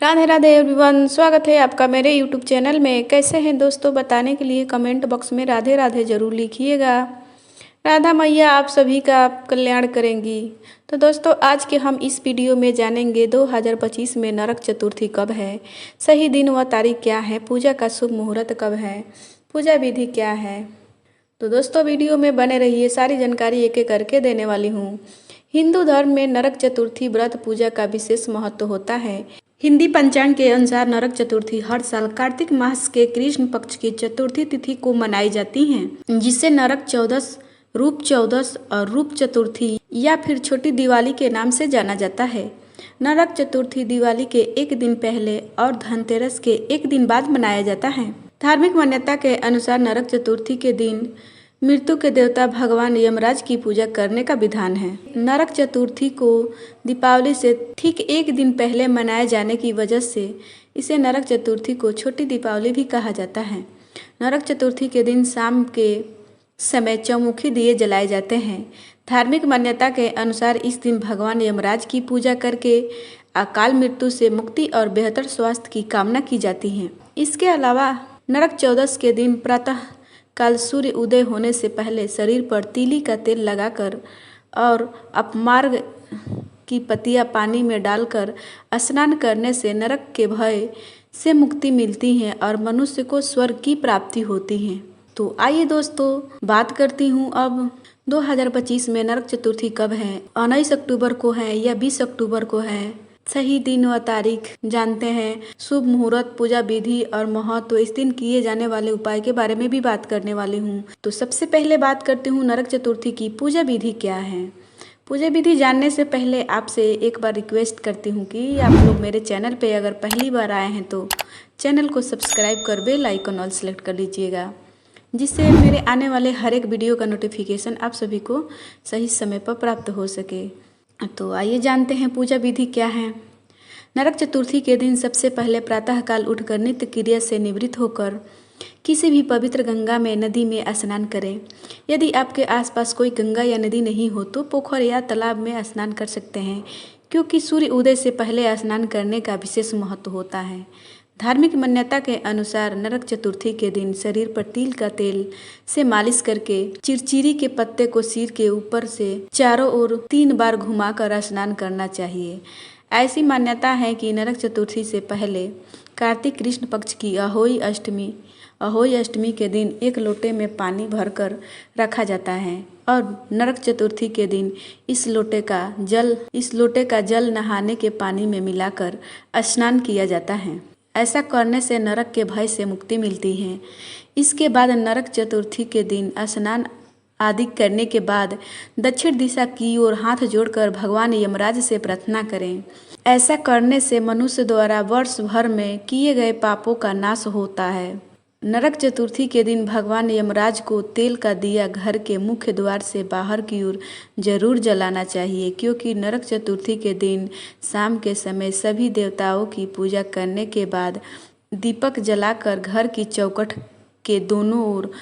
Radhe Radhe everyone, स्वागत है आपका मेरे यूट्यूब चैनल में। कैसे हैं दोस्तों, बताने के लिए कमेंट बॉक्स में राधे राधे जरूर लिखिएगा। राधा मैया आप सभी का कल्याण करेंगी। तो दोस्तों, आज के हम इस वीडियो में जानेंगे 2025 में नरक चतुर्थी कब है, सही दिन व तारीख क्या है, पूजा का शुभ मुहूर्त कब है, पूजा विधि क्या है। तो दोस्तों, वीडियो में बने रहिए, सारी जानकारी एक एक करके देने वाली हूँ। हिंदू धर्म में नरक चतुर्थी व्रत पूजा का विशेष महत्व होता है। हिंदी पंचांग के अनुसार नरक चतुर्थी हर साल कार्तिक मास के कृष्ण पक्ष की चतुर्थी तिथि को मनाई जाती है, जिसे नरक चौदस, रूप चौदस और रूप चतुर्थी या फिर छोटी दिवाली के नाम से जाना जाता है। नरक चतुर्थी दिवाली के एक दिन पहले और धनतेरस के एक दिन बाद मनाया जाता है। धार्मिक मान्यता के अनुसार नरक चतुर्थी के दिन मृत्यु के देवता भगवान यमराज की पूजा करने का विधान है। नरक चतुर्थी को दीपावली से ठीक एक दिन पहले मनाए जाने की वजह से इसे नरक चतुर्थी को छोटी दीपावली भी कहा जाता है। नरक चतुर्थी के दिन शाम के समय चौमुखी दिए जलाए जाते हैं। धार्मिक मान्यता के अनुसार इस दिन भगवान यमराज की पूजा करके अकाल मृत्यु से मुक्ति और बेहतर स्वास्थ्य की कामना की जाती है। इसके अलावा नरक चौदस के दिन प्रातः काल सूर्य उदय होने से पहले शरीर पर तिली का तेल लगाकर और अपमार्ग की पत्तियां पानी में डालकर स्नान करने से नरक के भय से मुक्ति मिलती है और मनुष्य को स्वर्ग की प्राप्ति होती है। तो आइए दोस्तों, बात करती हूँ अब 2025 में नरक चतुर्थी कब है। 19 अक्टूबर को है या 20 अक्टूबर को है, सही दिन व तारीख जानते हैं। शुभ मुहूर्त, पूजा विधि और महत्व, इस दिन किए जाने वाले उपाय के बारे में भी बात करने वाली हूँ। तो सबसे पहले बात करती हूँ नरक चतुर्थी की पूजा विधि क्या है। पूजा विधि जानने से पहले आपसे एक बार रिक्वेस्ट करती हूँ कि आप लोग मेरे चैनल पे अगर पहली बार आए हैं तो चैनल को सब्सक्राइब कर बेल आइकन ऑल सेलेक्ट कर लीजिएगा, जिससे मेरे आने वाले हर एक वीडियो का नोटिफिकेशन आप सभी को सही समय पर प्राप्त हो सके। तो आइए जानते हैं पूजा विधि क्या है। नरक चतुर्थी के दिन सबसे पहले प्रातःकाल उठकर नित्य क्रिया से निवृत्त होकर किसी भी पवित्र गंगा में, नदी में स्नान करें। यदि आपके आसपास कोई गंगा या नदी नहीं हो तो पोखर या तालाब में स्नान कर सकते हैं, क्योंकि सूर्य उदय से पहले स्नान करने का विशेष महत्व होता है। धार्मिक मान्यता के अनुसार नरक चतुर्थी के दिन शरीर पर तिल का तेल से मालिश करके चिरचिरी के पत्ते को सिर के ऊपर से चारों ओर 3 बार घुमाकर स्नान करना चाहिए। ऐसी मान्यता है कि नरक चतुर्थी से पहले कार्तिक कृष्ण पक्ष की अहोई अष्टमी के दिन एक लोटे में पानी भरकर रखा जाता है और नरक चतुर्थी के दिन इस लोटे का जल नहाने के पानी में मिलाकर स्नान किया जाता है। ऐसा करने से नरक के भय से मुक्ति मिलती है। इसके बाद नरक चतुर्थी के दिन स्नान आदि करने के बाद दक्षिण दिशा की ओर हाथ जोड़कर भगवान यमराज से प्रार्थना करें। ऐसा करने से मनुष्य द्वारा वर्ष भर में किए गए पापों का नाश होता है। नरक चतुर्थी के दिन भगवान यमराज को तेल का दिया घर के मुख्य द्वार से बाहर की ओर जरूर जलाना चाहिए, क्योंकि नरक चतुर्थी के दिन शाम के समय सभी देवताओं की पूजा करने के बाद दीपक जलाकर घर की चौखट के दोनों ओर,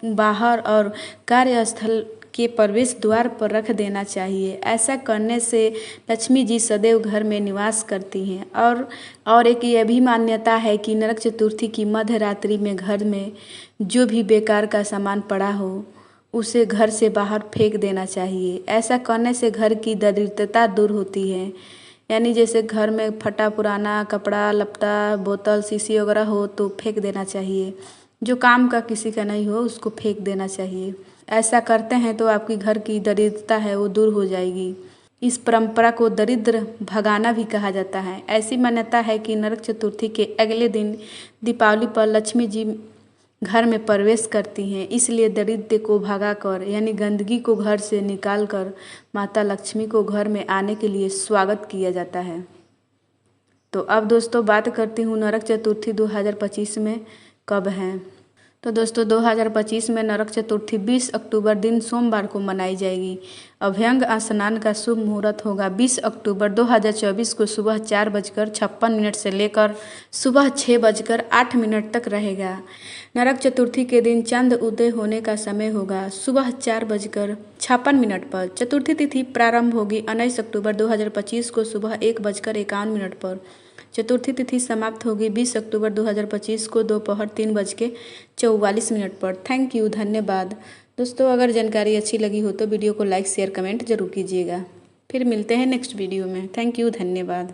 बाहर और कार्यस्थल के प्रवेश द्वार पर रख देना चाहिए। ऐसा करने से लक्ष्मी जी सदैव घर में निवास करती हैं। और एक ये भी मान्यता है कि नरक चतुर्थी की मध्य रात्रि में घर में जो भी बेकार का सामान पड़ा हो उसे घर से बाहर फेंक देना चाहिए। ऐसा करने से घर की दरिद्रता दूर होती है। यानी जैसे घर में फटा पुराना कपड़ा लपटा, बोतल, शीशी वगैरह हो तो फेंक देना चाहिए। जो काम का किसी का नहीं हो उसको फेंक देना चाहिए। ऐसा करते हैं तो आपकी घर की दरिद्रता है वो दूर हो जाएगी। इस परंपरा को दरिद्र भगाना भी कहा जाता है। ऐसी मान्यता है कि नरक चतुर्थी के अगले दिन दीपावली पर लक्ष्मी जी घर में प्रवेश करती हैं, इसलिए दरिद्र को भगाकर यानी गंदगी को घर से निकालकर माता लक्ष्मी को घर में आने के लिए स्वागत किया जाता है। तो अब दोस्तों बात करती हूँ नरक चतुर्थी 2025 में कब है। तो दोस्तों 2025 में नरक चतुर्थी 20 अक्टूबर दिन सोमवार को मनाई जाएगी अभ्यंग स्नान का शुभ मुहूर्त होगा 20 अक्टूबर 2024 को सुबह 4:56 से लेकर सुबह 6:08 तक रहेगा। नरक चतुर्थी के दिन चंद उदय होने का समय होगा सुबह 4:56 पर। चतुर्थी तिथि प्रारंभ होगी 19 अक्टूबर 2025 को सुबह 1:51 पर। चतुर्थी तिथि समाप्त होगी 20 अक्टूबर 2025 को दोपहर 3:44 पर। थैंक यू, धन्यवाद। दोस्तों, अगर जानकारी अच्छी लगी हो तो वीडियो को लाइक शेयर कमेंट जरूर कीजिएगा। फिर मिलते हैं नेक्स्ट वीडियो में। थैंक यू, धन्यवाद।